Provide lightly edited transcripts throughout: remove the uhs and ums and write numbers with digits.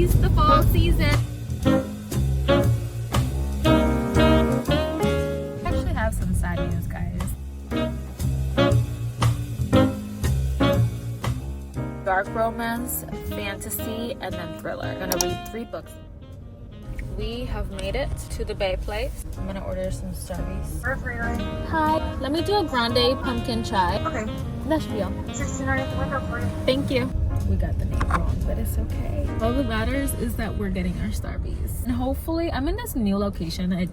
tease the fall season. I actually have some sad news, guys. Dark romance, fantasy, and then thriller. I'm gonna read 3 books. We have made it to the Bay place. I'm gonna order some Starbies. Hi, let me do a grande pumpkin chai. Okay. That should be all. 69 window for you. Thank you. We got the name wrong, but it's okay. All that matters is that we're getting our Starbies. And hopefully, I'm in this new location. It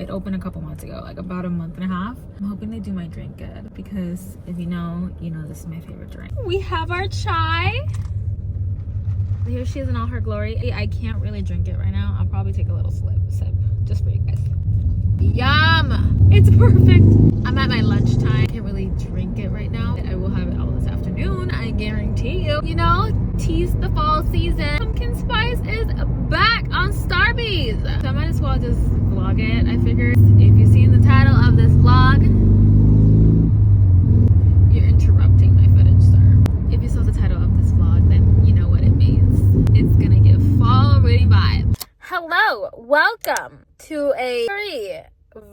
opened a couple months ago, like about a month and a half. I'm hoping they do my drink good because if you know this is my favorite drink. We have our chai. Here she is in all her glory. I can't really drink it right now. I'll probably take a little sip just for you guys. Yum! It's perfect. I'm at my lunchtime. I can't really drink it right now. I will have it all this afternoon. I guarantee you. You know, tease the fall season. Pumpkin spice is back on Starbies. So I might as well just vlog it. I figured if you've seen the title of this vlog, you're interrupting my footage, sir. If you saw the title of this vlog, then you know what it means. It's gonna give fall reading vibes. Hello, welcome to a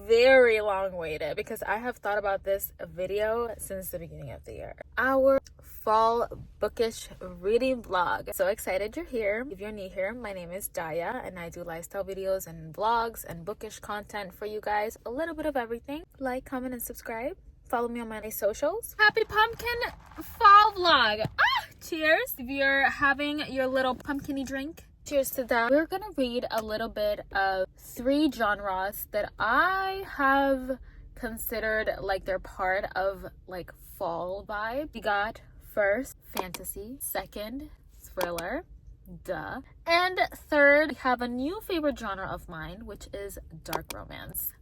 very long waited, because I have thought about this video since the beginning of the year. Our fall bookish reading vlog. So excited you're here. If you're new here, my name is Daya and I do lifestyle videos and vlogs and bookish content for you guys. A little bit of everything. Like, comment, and subscribe. Follow me on my socials. Happy pumpkin fall vlog. Cheers. If you're having your little pumpkin-y drink, cheers to that. We're gonna read a little bit of 3 genres that I have considered like they're part of like fall vibe. We got first fantasy, second thriller, duh, and third we have a new favorite genre of mine, which is dark romance.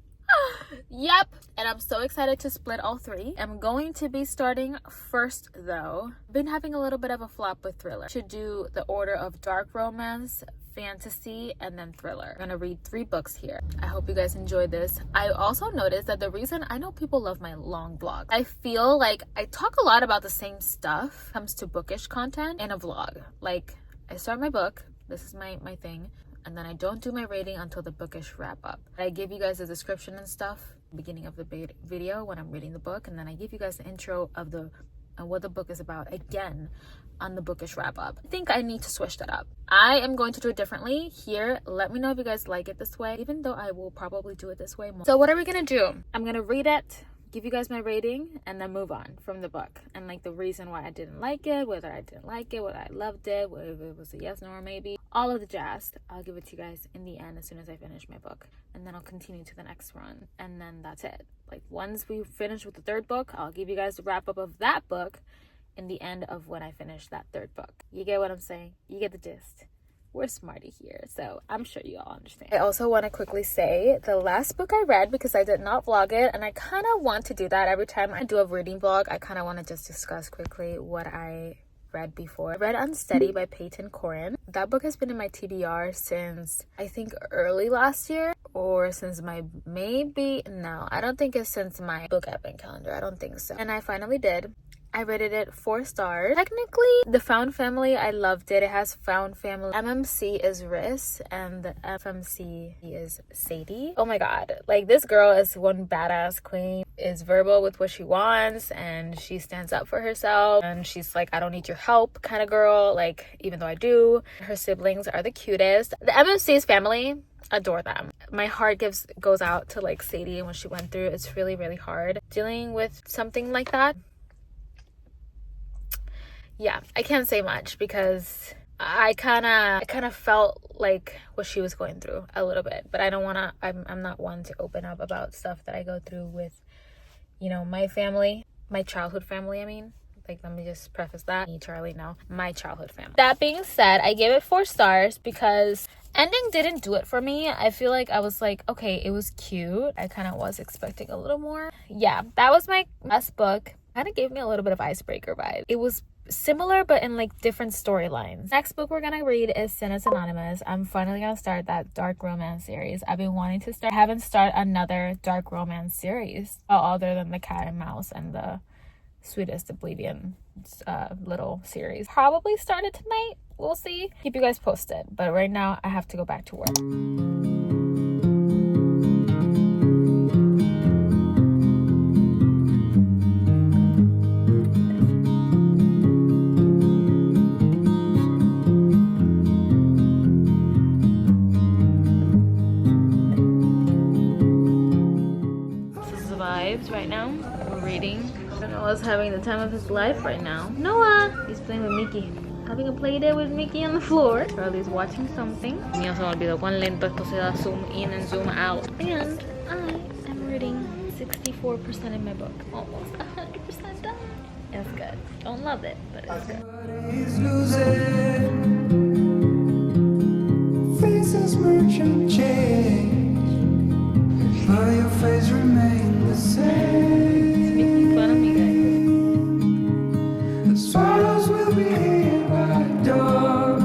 Yep, and I'm so excited to split all 3. I'm going to be starting first though. I've been having a little bit of a flop with thriller. To do the order of dark romance, fantasy, and then thriller. I'm gonna read 3 books here. I hope you guys enjoy this. I also noticed that the reason I know people love my long vlogs, I feel like I talk a lot about the same stuff when it comes to bookish content in a vlog. Like, I start my book, this is my thing, and then I don't do my rating until the bookish wrap up. I give you guys the description and stuff beginning of the video when I'm reading the book, and then I give you guys the intro of what the book is about again on the bookish wrap up. I think I need to switch that up. I am going to do it differently here. Let me know if you guys like it this way, even though I will probably do it this way more. So what are we gonna do? I'm gonna read it, give you guys my rating, and then move on from the book and like the reason why I didn't like it, whether I didn't like it, whether I loved it, whether it was a yes, no, or maybe, all of the jazz. I'll give it to you guys in the end as soon as I finish my book, and then I'll continue to the next run, and then that's it. Like, once we finish with the 3rd book, I'll give you guys the wrap up of that book in the end of when I finish that 3rd book. You get what I'm saying? You get the gist. We're smarty here, so I'm sure you all understand. I also want to quickly say the last book I read, because I did not vlog it, and I kind of want to do that every time I do a reading vlog. I kind of want to just discuss quickly what I read before. I read Unsteady by Peyton Corin. That book has been in my TBR since I think early last year, or since I don't think it's since my book advent calendar. I don't think so. And I finally did. I rated it 4 stars. Technically, the found family, I loved it. It has found family. MMC is Riss, and the FMC is Sadie. Oh my god. Like, this girl is one badass queen. Is verbal with what she wants, and she stands up for herself. And she's like, I don't need your help kind of girl. Like, even though I do. Her siblings are the cutest. The MMC's family, adore them. My heart goes out to like Sadie and what she went through. It's really, really hard dealing with something like that. Yeah, I can't say much because I kind of felt like what she was going through a little bit, but I don't want to, I'm not one to open up about stuff that I go through with, my family, my childhood family, I mean. Like, let me just preface that. Me, Charlie, no, my childhood family. That being said, I gave it 4 stars because ending didn't do it for me. I feel like I was like, okay, it was cute. I kind of was expecting a little more. Yeah, that was my last book. Kind of gave me a little bit of icebreaker vibe. It was similar but in like different storylines. Next book we're gonna read is Sin is Anonymous. I'm finally gonna start that dark romance series. I've been wanting to start. I haven't started another dark romance series other than the Cat and Mouse and the Sweetest Oblivion little series. Probably started tonight. We'll see. Keep you guys posted. But right now, I have to go back to work. Right now we're reading. Noah's having the time of his life right now. Noah, he's playing with Mickey, having a play day with Mickey on the floor. Charlie's watching something. Mío se me olvidó cuán lento esto se da zoom in and zoom out. And I am reading 64% in my book, almost 100% done. It's good. Don't love it, but it's good. Faces merge and change, but your face remains the same. He's making fun of me, guys. The swallows will be here by the door.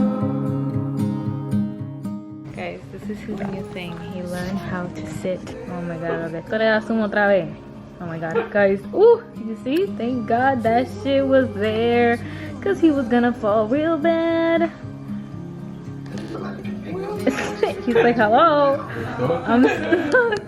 Guys, this is his new thing. He learned how to sit. Oh my god, okay. Esto le da zoom otra vez. Oh my god, guys. Ooh, you see? Thank God that shit was there, because he was gonna fall real bad. He's like, hello, I'm stuck.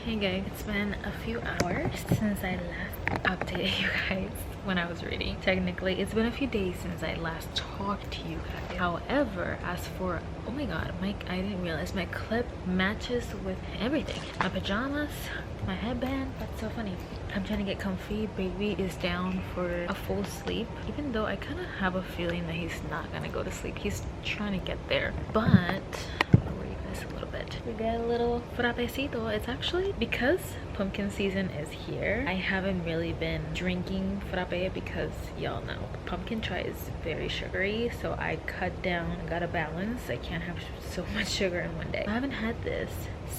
Hey guys, it's been a few hours since I last updated you guys when I was reading. Technically, it's been a few days since I last talked to you guys. However, as for, oh my god, I didn't realize my clip matches with everything. My pajamas, my headband. That's so funny. I'm trying to get comfy. Baby is down for a full sleep, even though I kind of have a feeling that he's not gonna go to sleep. He's trying to get there, but a little bit. We got a little frappecito. It's actually because pumpkin season is here. I haven't really been drinking frappe because y'all know pumpkin chai is very sugary, so I cut down and got a balance. I can't have so much sugar in one day. I haven't had this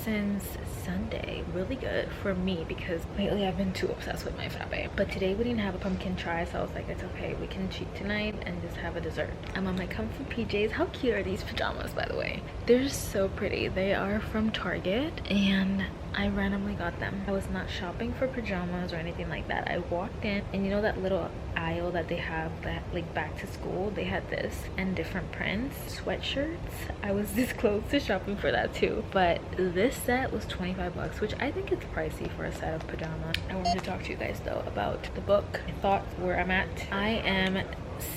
since Sunday. Really good for me because lately I've been too obsessed with my frappe. But today we didn't have a pumpkin chai, so I was like, it's okay, we can cheat tonight and just have a dessert. I'm on my comfy PJs. How cute are these pajamas, by the way? They're so pretty. They are from Target and I randomly got them. I was not shopping for pajamas or anything like that. I walked in and you know that little aisle that they have that like back to school, they had this and different prints, sweatshirts. I was this close to shopping for that too, but this set was 25 bucks, which I think it's pricey for a set of pajamas. I wanted to talk to you guys though about the book. I thought where I'm at. I am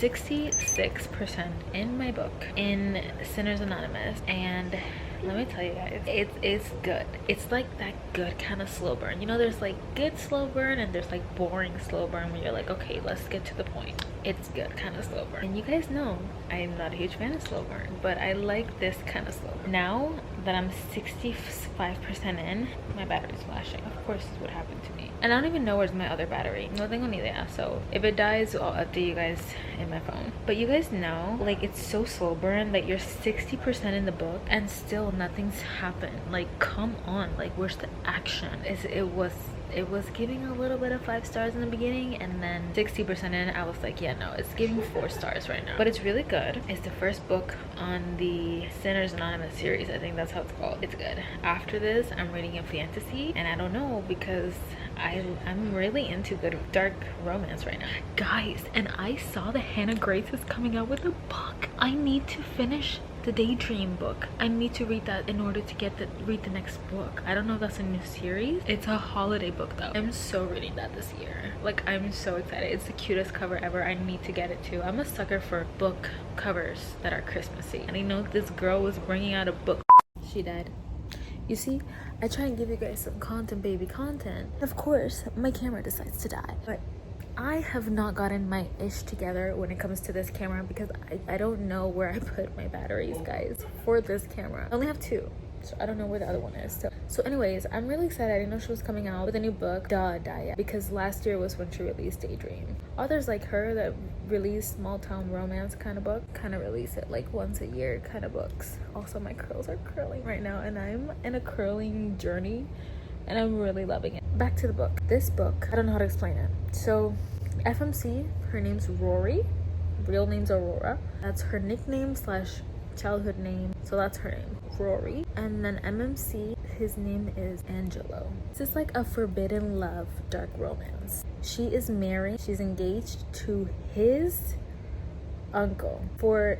66% in my book in Sinners Anonymous, and let me tell you guys, it's good. It's like that good kind of slow burn. You know, there's like good slow burn and there's like boring slow burn where you're like, okay, let's get to the point. It's good kind of slow burn. And you guys know I'm not a huge fan of slow burn, but I like this kind of slow burn. Now that I'm 65% in, my battery's flashing. Of course, this would happen to me. And I don't even know where's my other battery. No tengo ni idea. So if it dies, I'll update you guys in my phone. But you guys know, like, it's so slow burn that you're 60% in the book and still nothing's happened. Like, come on, like, where's the action? It was giving a little bit of 5 stars in the beginning, and then 60% in, I was like, yeah, no, it's giving 4 stars right now. But it's really good. It's the first book on the Sinners Anonymous series. I think that's how it's called. It's good. After this, I'm reading a fantasy, and I don't know because I'm really into good dark romance right now, guys. And I saw that Hannah Grace is coming out with a book. I need to finish the Daydream book. I need to read that in order to read the next book. I don't know if that's a new series. It's a holiday book though. I'm so reading that this year. Like, I'm so excited. It's the cutest cover ever. I need to get it too. I'm a sucker for book covers that are Christmassy, and I know this girl was bringing out a book. She died. You see, I try and give you guys some content, baby content. Of course, my camera decides to die. But I have not gotten my ish together when it comes to this camera because I don't know where I put my batteries, guys, for this camera. I only have 2. So I don't know where the other one is. So anyways, I'm really excited. I didn't know she was coming out with a new book, Daya, because last year was when she released Daydream. Authors like her that release small town romance kind of book kind of release it like once a year kind of books. Also, my curls are curling right now and I'm in a curling journey and I'm really loving it. Back to the book. This book, I don't know how to explain it. So FMC, her name's Rory, real name's Aurora. That's her nickname / childhood name, so that's her name, Rory. And then MMC, his name is Angelo. This is like a forbidden love dark romance. She is married, she's engaged to his uncle for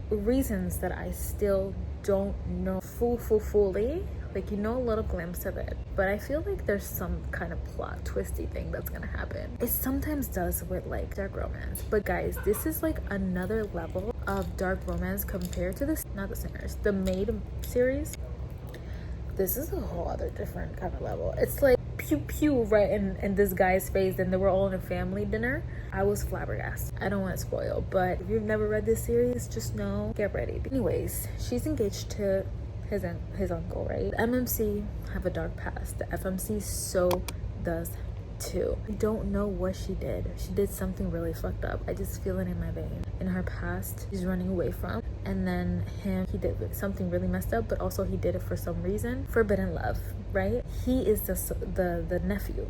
reasons that I still don't know fully. Like, you know, a little glimpse of it, but I feel like there's some kind of plot twisty thing that's gonna happen. It sometimes does with like dark romance, but guys, this is like another level of dark romance compared to this, not the Sinners, the Maid series. This is a whole other different kind of level. It's like pew pew right in this guy's face, and they were all in a family dinner. I was flabbergasted. I don't want to spoil, but if you've never read this series, just know, get ready. Anyways, she's engaged to his uncle, right? The MMC have a dark past. The FMC so does too. I don't know what she did. She did something really fucked up. I just feel it in my vein. In her past, she's running away from. And then he did something really messed up, but also he did it for some reason. Forbidden love, right? He is the nephew.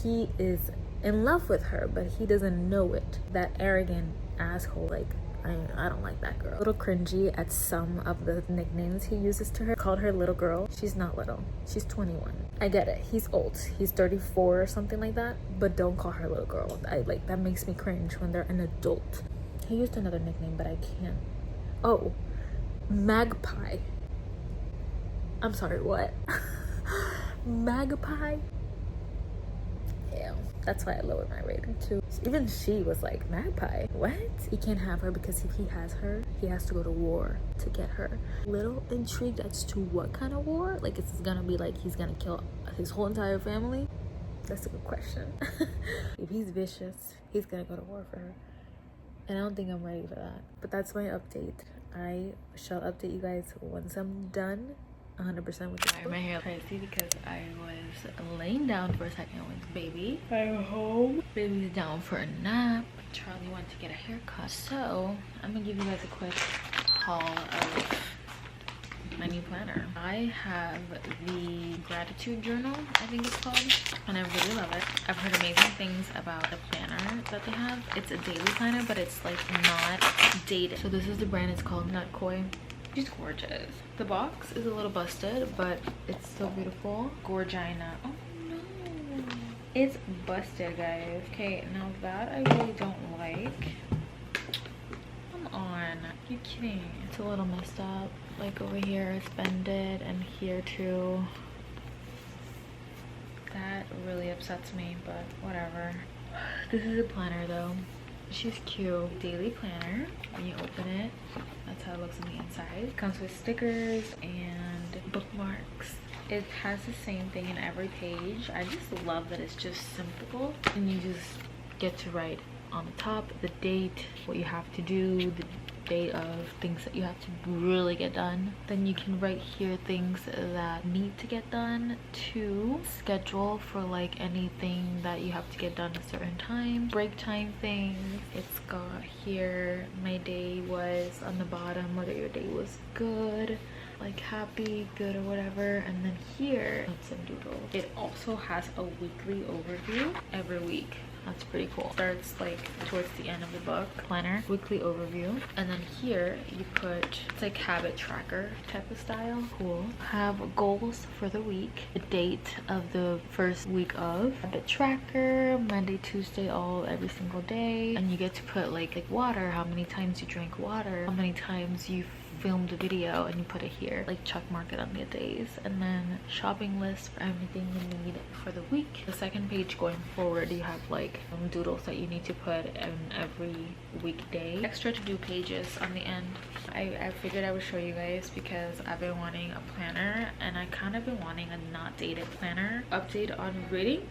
He is in love with her, but he doesn't know it. That arrogant asshole, like, I don't like that girl. A little cringy at some of the nicknames he uses to her. Called her little girl. She's not little. She's 21. I get it. He's old. He's 34 or something like that. But don't call her little girl. That makes me cringe when they're an adult. He used another nickname, but I can't. Oh, Magpie. I'm sorry, what? Magpie? Yeah, that's why I lowered my rating too. Even she was like, Magpie? What? He can't have her because if he has her, he has to go to war to get her. Little intrigued as to what kind of war? Like, is this gonna be like he's gonna kill his whole entire family? That's a good question. If he's vicious, he's gonna go to war for her. And I don't think I'm ready for that. But that's my update. I shall update you guys once I'm done 100% with this. My hair crazy because I was laying down for a second with baby. I'm home. Baby's down for a nap. Charlie went to get a haircut. So I'm gonna give you guys a quick haul of my new planner. I have the gratitude journal, I think it's called, and I really love it. I've heard amazing things about the planner that they have. It's a daily planner, but it's like not dated. So this is the brand. It's called Nut Koi. She's gorgeous. The box is a little busted, but it's still beautiful. Gorgina. Oh no, it's busted, guys. Okay, now that I really don't like. Come on, you're kidding. It's a little messed up. Like over here it's bended, and here too. That really upsets me, but whatever. This is a planner though. She's cute. Daily planner. When you open it, that's how it looks on the inside. It comes with stickers and bookmarks. It has the same thing in every page. I just love that it's just simple, and you just get to write on the top the date, what you have to do, the date of things that you have to really get done. Then you can write here things that need to get done, to schedule for like anything that you have to get done at certain times, break time things. It's got here my day was on the bottom, whether your day was good, like happy, good, or whatever. And then here some doodles. It also has a weekly overview every week. That's pretty cool. Starts like towards the end of the book. Planner, weekly overview, and then here you put, it's like habit tracker type of style. Cool. Have goals for the week, the date of the first week of, habit tracker, Monday, Tuesday, every single day, and you get to put like water, how many times you drink water, how many times you filmed a video, and you put it here, like check mark it on the days. And then shopping list for everything you need for the week. The second page going forward, you have like doodles that you need to put in every weekday. Extra to do pages on the end. I figured I would show you guys because I've been wanting a planner, and I kind of been wanting a not dated planner. Update on reading.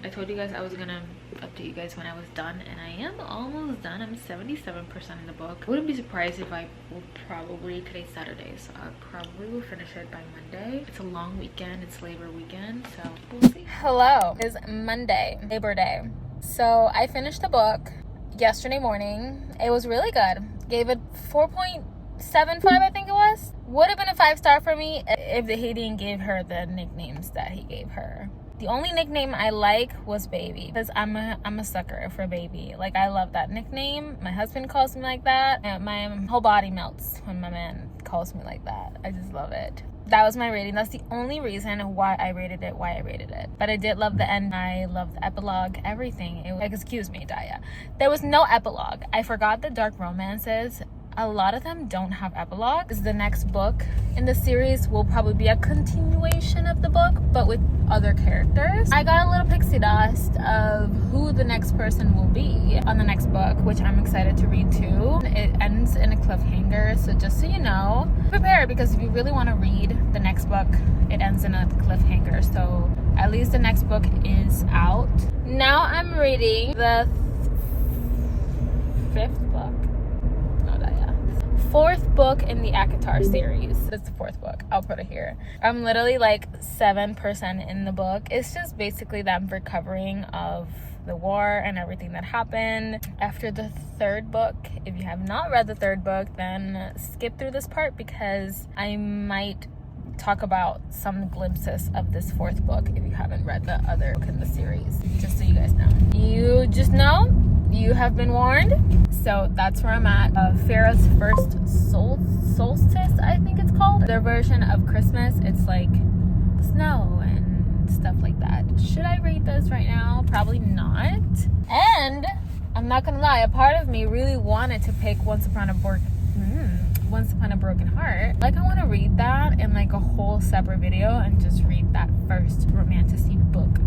I told you guys I was gonna update you guys when I was done, and I am almost done. I'm 77% in the book. I wouldn't be surprised if I will probably, today's Saturday, so I probably will finish it by Monday. It's a long weekend, it's Labor weekend, so we'll see. Hello, it's Monday, Labor Day. So I finished the book yesterday morning. It was really good. Gave it 4.75, I think it was. Would have been a 5-star for me if he didn't give her the nicknames that he gave her. The only nickname I like was Baby, because I'm a sucker for Baby. Like, I love that nickname. My husband calls me like that, and my whole body melts when my man calls me like that. I just love it. That was my rating. That's the only reason why I rated it. But I did love the end. I love the epilogue, everything. Excuse me, Daya. There was no epilogue. I forgot the dark romances. A lot of them don't have epilogues. The next book in the series will probably be a continuation of the book, but with other characters. I got a little pixie dust of who the next person will be on the next book, which I'm excited to read too. It ends in a cliffhanger, so just so you know, prepare, because if you really want to read the next book, it ends in a cliffhanger. So at least the next book is out. Now I'm reading the fifth book. Fourth book in the Akatar series. That's the fourth book. I'll put it here. I'm literally like 7% in the book. It's just basically them recovering of the war and everything that happened. After the third book, if you have not read the third book, then skip through this part, because I might talk about some glimpses of this fourth book if you haven't read the other book in the series, just so you guys know. You just know, you have been warned. So that's where I'm at. Farah's first solstice, I think it's called. Their version of Christmas. It's like snow and stuff like that. Should I rate this right now? Probably not. And I'm not gonna lie, a part of me really wanted to pick Once Upon a Broken Heart. Like, I want to read that in like a whole separate video and just read that first romantasy book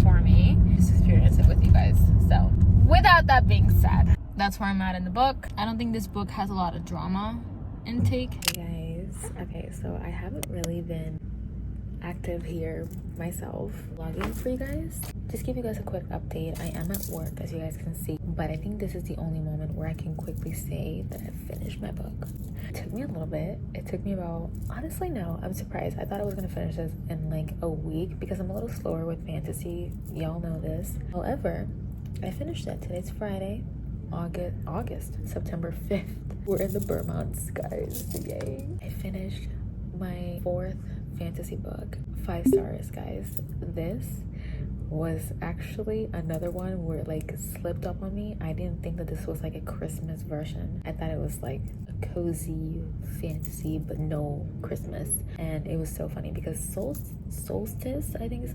for me. Just experience it with you guys. So without that being said, that's where I'm at in the book. I don't think this book has a lot of drama intake. Hey guys, okay, so I haven't really been active here myself vlogging for you guys. Just give you guys a quick update. I am at work, as you guys can see, but I think this is the only moment where I can quickly say that I finished my book. It took me a little bit. It took me about, honestly, no, I'm surprised. I thought I was gonna finish this in like a week, because I'm a little slower with fantasy. Y'all know this. However, I finished it. Today's Friday, September 5th. We're in the Vermonts, guys. Yay. I finished my fourth fantasy book. 5 stars, guys. This was actually another one where it like slipped up on me. I didn't think that this was like a Christmas version. I thought it was like a cozy fantasy, but no Christmas. And it was so funny because Solstice, I think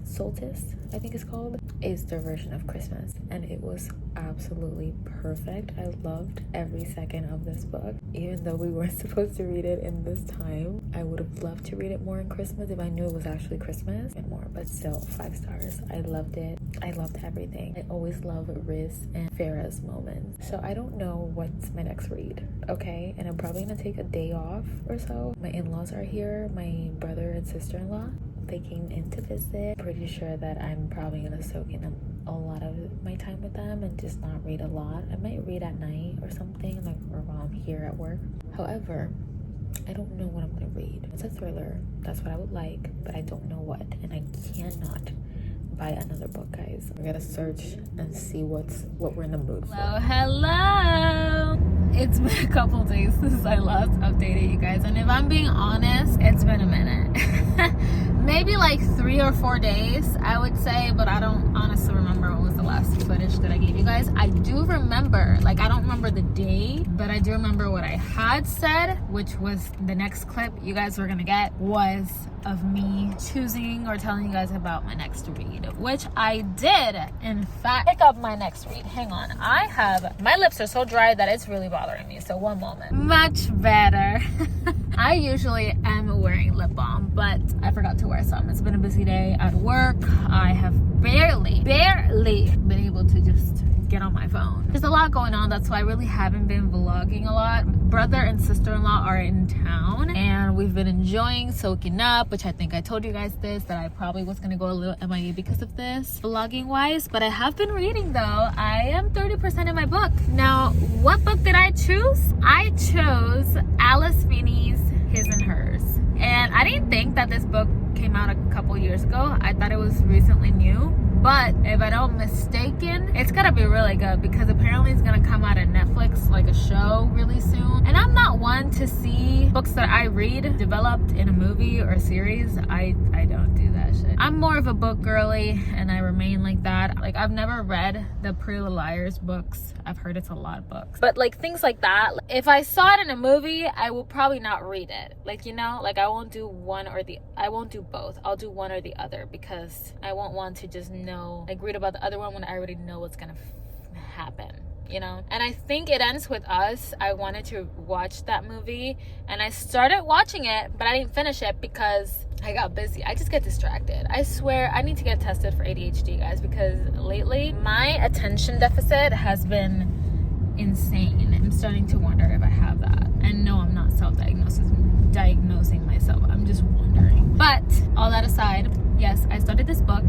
it's called, is their version of Christmas, and it was absolutely perfect. I loved every second of this book. Even though we weren't supposed to read it in this time, I would have loved to read it more in Christmas if I knew it was actually Christmas and more. But still, 5 stars. I loved it. I loved everything. I always love Riz and Farah's moments. So I don't know what's my next read, okay? And I'm probably gonna take a day off or so. My in-laws are here, my brother and sister-in-law. They came in to visit. Pretty sure that I'm probably gonna soak in a lot of my time with them and just not read a lot. I might read at night or something, like, or while I'm here at work. However, I don't know what I'm gonna read. It's a thriller. That's what I would like, but I don't know what, and I cannot buy another book, guys. We gotta search and see what we're in the mood for. Hello. It's been a couple days since I last updated you guys, and if I'm being honest, it's been a minute. Maybe like 3 or 4 days, I would say, but I don't honestly remember what was the last footage that I gave you guys. I do remember, like, I don't remember the day, but I do remember what I had said, which was the next clip you guys were gonna get was of me choosing or telling you guys about my next read, which I did in fact pick up my next read. Hang on, my lips are so dry that it's really bothering me, so one moment. Much better. I usually am wearing lip balm, but I forgot to wear some. It's been a busy day at work. I have barely been able to just get on my phone. There's a lot going on, that's why I really haven't been vlogging a lot. Brother and sister-in-law are in town, and we've been enjoying soaking up, which I think I told you guys this, that I probably was gonna go a little MIA because of this, vlogging wise, but I have been reading though. I am 30% in my book. Now, what book did I choose? I chose Alice Feeney's His and Hers. And I didn't think that this book came out a couple years ago. I thought it was recently new. But if I don't mistaken, it's gonna be really good because apparently it's gonna come out on Netflix, like a show really soon. And I'm not want to see books that I read developed in a movie or series, I don't do that shit. I'm more of a book girly, and I remain like that. Like, I've never read the Pretty Little Liars books. I've heard it's a lot of books, but like things like that, if I saw it in a movie, I will probably not read it. Like, you know, like I won't do both. I'll do one or the other, because I won't want to just know, like, read about the other one when I already know what's gonna happen, you know. And I think it ends with Us. I wanted to watch that movie, and I started watching it, but I didn't finish it because I got busy. I just get distracted. I swear I need to get tested for ADHD, guys, because lately my attention deficit has been insane. I'm starting to wonder if I have that. And no, I'm not diagnosing myself. I'm just wondering. But all that aside, yes, I started this book.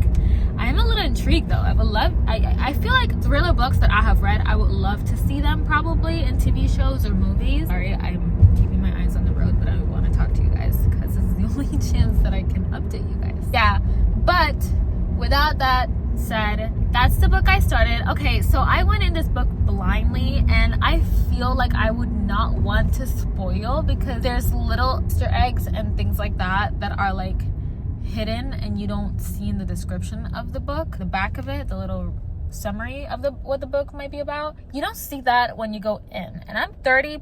I am a little intrigued though. I feel like thriller books that I have read, I would love to see them probably in TV shows or movies. Sorry, I'm keeping my eyes on the road, but I want to talk to you guys because this is the only chance that I can update you guys. Yeah, but without that said, that's the book I started. Okay, so I went in this book blindly, and I feel like I would not want to spoil, because there's little Easter eggs and things like that are like hidden and you don't see in the description of the book, the back of it, the little summary of what the book might be about. You don't see that when you go in, and I'm 30%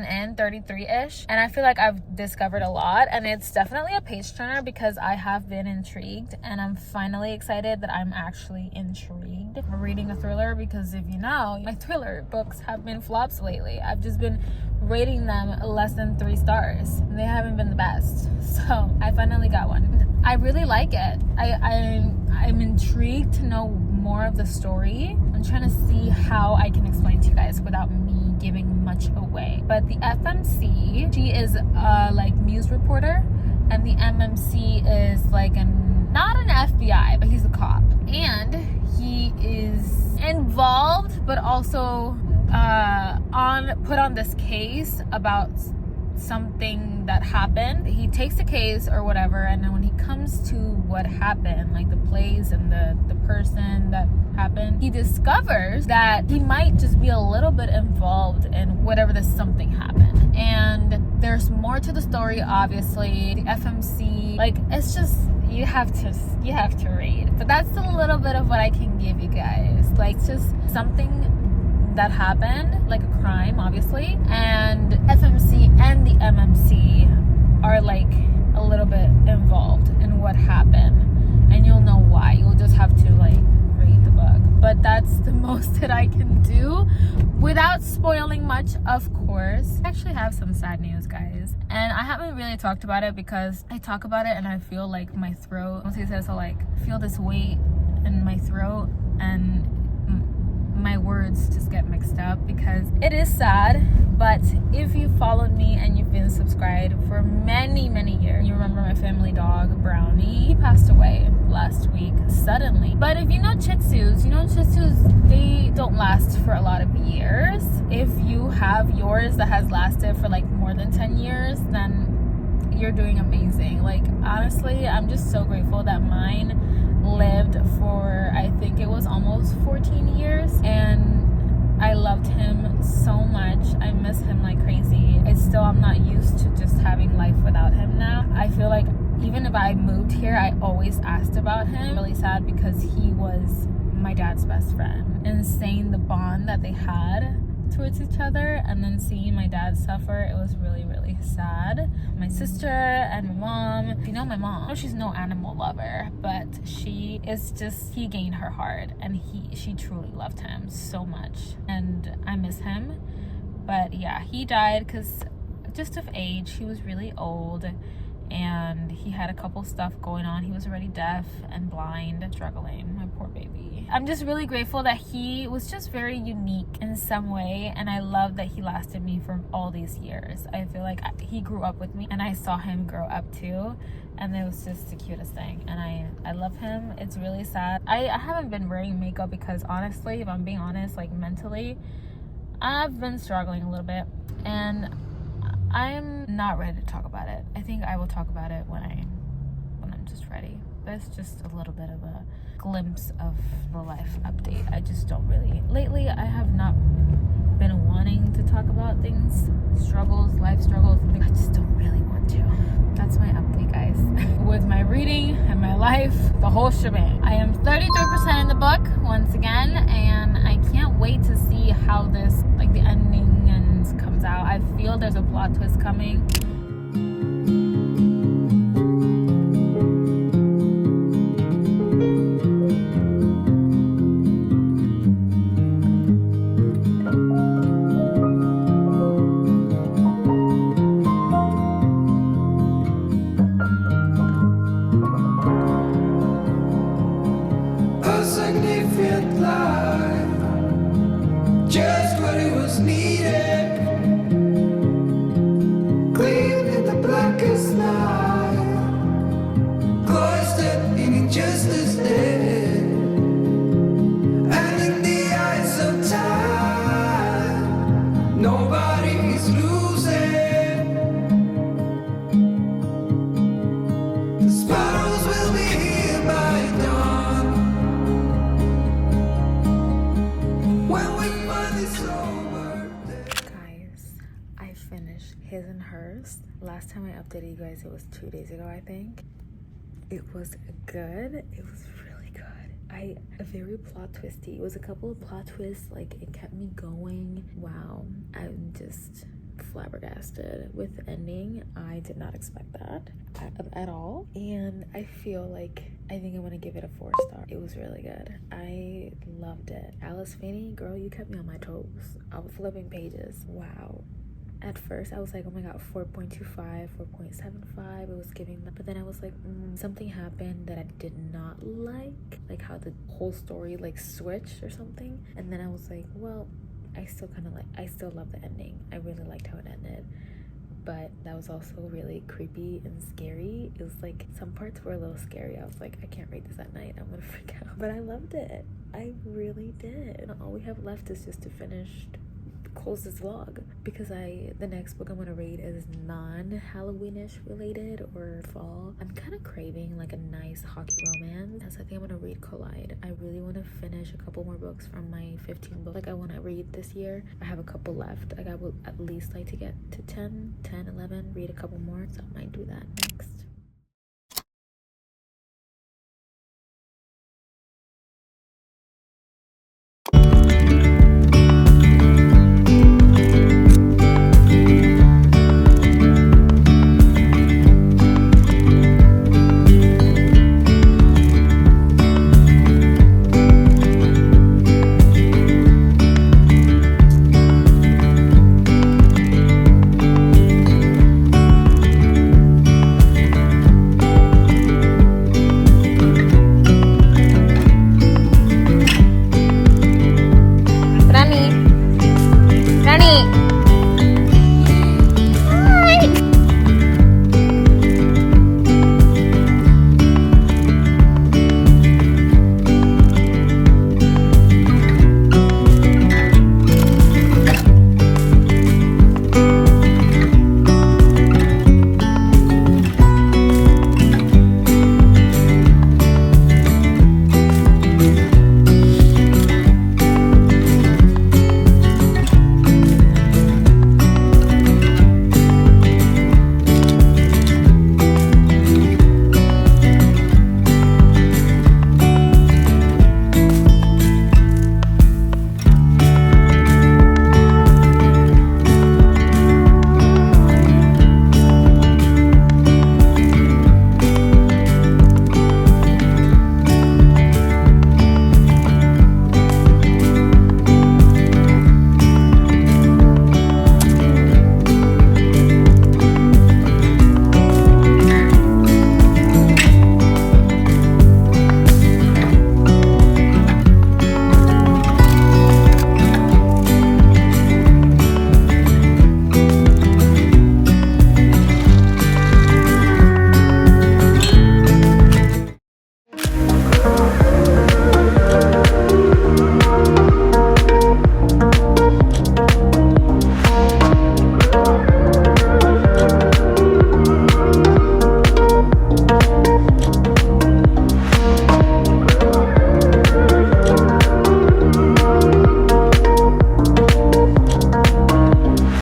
in, 33ish, and I feel like I've discovered a lot, and it's definitely a page turner because I have been intrigued, and I'm finally excited that I'm actually intrigued reading a thriller, because if you know, my thriller books have been flops lately. I've just been rating them less than 3 stars, and they haven't been the best, so I finally got one. I really like it. I'm intrigued to know more of the story. I'm trying to see how I can explain to you guys without me giving much away. But the FMC, she is a like news reporter, and the MMC is like not an FBI, but he's a cop, and he is involved, but also put on this case about something that happened. He takes the case or whatever, and then when he comes to what happened, like the place and the person that happened, he discovers that he might just be a little bit involved in whatever this something happened. And there's more to the story, obviously. The FMC, like, it's just, you have to read. But that's a little bit of what I can give you guys. Like, it's just something that happened, like a crime, obviously, and FMC and the MMC are like a little bit involved in what happened, and you'll know why. You'll just have to like read the book. But that's the most that I can do without spoiling much, of course. I actually have some sad news, guys, and I haven't really talked about it because I talk about it and I feel like my throat, so like feel this weight in my throat, and my words just get mixed up because it is sad. But if you followed me and you've been subscribed for many years, you remember my family dog Brownie. He passed away last week suddenly. But if you know Shih Tzus, they don't last for a lot of years. If you have yours that has lasted for like more than 10 years, then you're doing amazing. Like, honestly, I'm just so grateful that mine lived for, I think it was almost 14 years, and I loved him so much. I miss him like crazy. I'm not used to just having life without him now. I feel like even if I moved here, I always asked about him. Really sad because he was my dad's best friend, and seeing the bond that they had towards each other, and then seeing my dad suffer, it was really sad. My sister and my mom, if you know my mom, she's no animal lover, but he gained her heart, and she truly loved him so much, and I miss him. But yeah, he died because just of age. He was really old, and he had a couple stuff going on. He was already deaf and blind, struggling, my poor baby. I'm just really grateful that he was just very unique in some way, and I love that he lasted me for all these years. I feel like he grew up with me, and I saw him grow up too, and it was just the cutest thing, and I love him. It's really sad. I haven't been wearing makeup because, honestly, if I'm being honest, like mentally, I've been struggling a little bit, and I'm not ready to talk about it. I think I will talk about it when I'm just ready. That's just a little bit of a glimpse of the life update. I just don't really, lately I have not been wanting to talk about things struggles, life struggles. I just don't really want to. That's my update, guys. With my reading and my life, the whole shebang. I am 33% in the book once again, and I can't wait to see how this, like the ending and comes out. I feel there's a plot twist coming. His and hers. Last time I updated you guys, it was 2 days ago, I think. It was good. It was really good. Very plot twisty. It was a couple of plot twists, like it kept me going. Wow, I'm just flabbergasted with the ending. I did not expect that at all, and I feel like I think I'm gonna give it a 4 star. It was really good. I loved it. Alice Finney, girl, you kept me on my toes. I was flipping pages. Wow. At first I was like, oh my god, 4.25, 4.75, it was giving that, but then I was like, something happened that I did not like how the whole story like switched or something, and then I was like, well, I still love the ending. I really liked how it ended, but that was also really creepy and scary. It was like some parts were a little scary. I was like, I can't read this at night, I'm gonna freak out, but I loved it. I really did. All we have left is just to close this vlog, because the next book I'm gonna read is non-Halloweenish related or fall. I'm kind of craving like a nice hockey romance, so I think I'm gonna read Collide. I really want to finish a couple more books from my 15 book like I want to read this year. I have a couple left. Like I would at least like to get to 10, 11, read a couple more, so I might do that next.